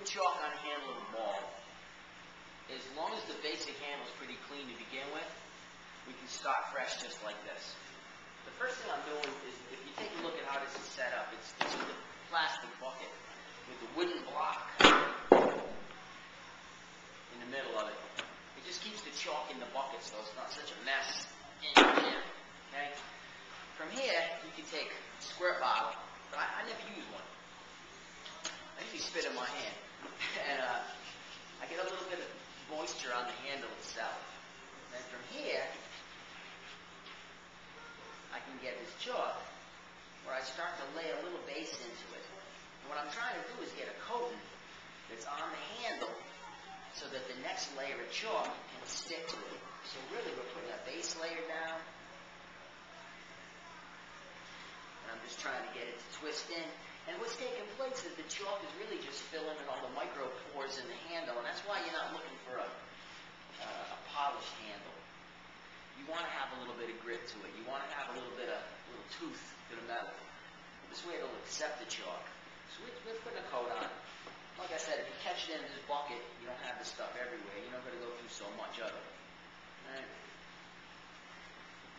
chalk on the handle of the ball, as long as the basic handle is pretty clean to begin with, we can start fresh just like this. The first thing I'm doing is, if you take a look at how this is set up, it's a plastic bucket with a wooden block in the middle of it. It just keeps the chalk in the bucket so it's not such a mess in there. Okay? From here, you can take a squirt bottle, but I never use one. I usually spit in my hand. And I get a little bit of moisture on the handle itself. And from here, I can get this chalk where I start to lay a little base into it. And what I'm trying to do is get a coating that's on the handle so that the next layer of chalk can stick to it. So really we're putting a base layer down. And I'm just trying to get it to twist in. And what's taking place is the chalk is really just filling in all the micro pores in the handle, and that's why you're not looking for a polished handle. You want to have a little bit of grit to it. You want to have a little tooth to the metal. This way it'll accept the chalk. So we're putting a coat on. Like I said, if you catch it in this bucket, you don't have this stuff everywhere. You're not going to go through so much of it. All right.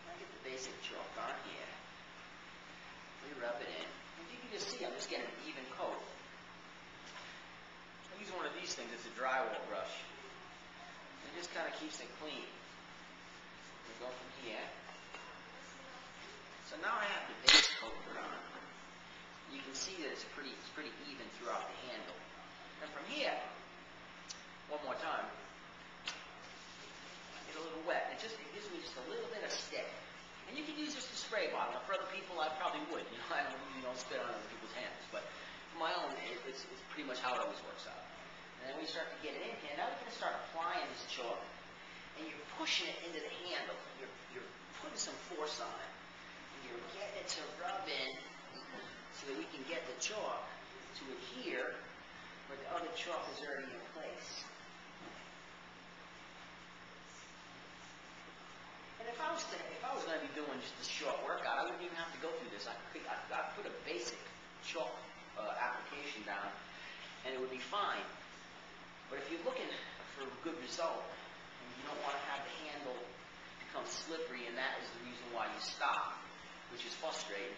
I get the basic chalk on here. We rub it in. You can just see I'm just getting an even coat. I use one of these things. It's a drywall brush. It just kind of keeps it clean. We go from here. So now I have the base coat put on. You can see that it's pretty even throughout the handle. And from here, one more time, I get a little wet. It gives me just a little bit of stick. And you can use just a spray bottle. For other people, I probably would. You know, I don't spit on other people's hands. But for my own, it's pretty much how it always works out. And then we start to get it in here. Now we're going to start applying this chalk. And you're pushing it into the handle. You're putting some force on it. And you're getting it to rub in so that we can get the chalk to adhere where the other chalk is already in place. And if I was going to be doing just a short workout, I wouldn't even have to go through this. I'd put a basic chalk application down, and it would be fine. But if you're looking for a good result, and you don't want to have the handle become slippery, and that is the reason why you stop, which is frustrating,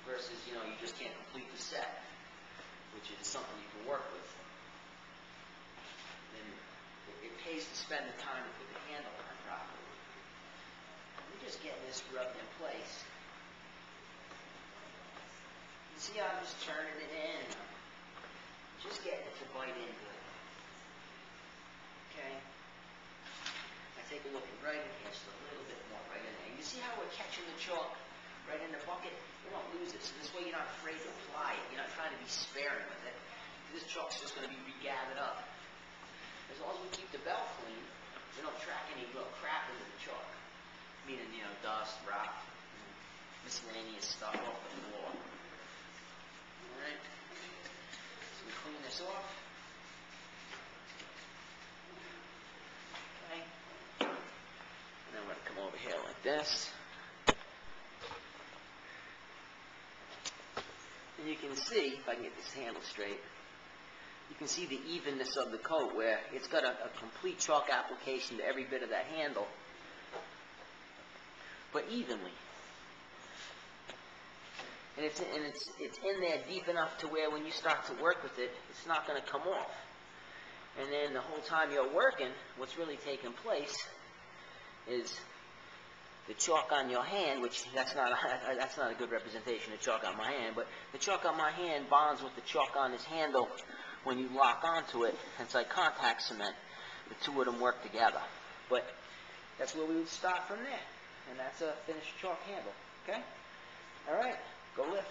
versus, you just can't complete the set, which is something you can work with. Then it pays to spend the time to put the handle on properly. We're just getting this rubbed in place. You see how I'm just turning it in? Just getting it to bite in good. Okay? I take a look right in here, just a little bit more right in there. You see how we're catching the chalk right in the bucket? We don't lose it. So this way you're not afraid to apply it. You're not trying to be sparing with it. This chalk's just going to be regathered up. As long as we keep the belt clean, we don't track any little crap into the chalk. Meaning, dust, rock, miscellaneous stuff off the floor. Alright? So we clean this off. Okay? And then we're going to come over here like this. And you can see, if I can get this handle straight, you can see the evenness of the coat where it's got a complete chalk application to every bit of that handle, but evenly. And it's in there deep enough to where when you start to work with it, it's not going to come off. And then the whole time you're working, what's really taking place is the chalk on your hand, which that's not a good representation of chalk on my hand, but the chalk on my hand bonds with the chalk on this handle when you lock onto it. It's like contact cement. The two of them work together. But that's where we would start from there. And that's a finished chalk handle. Okay? All right. Go lift.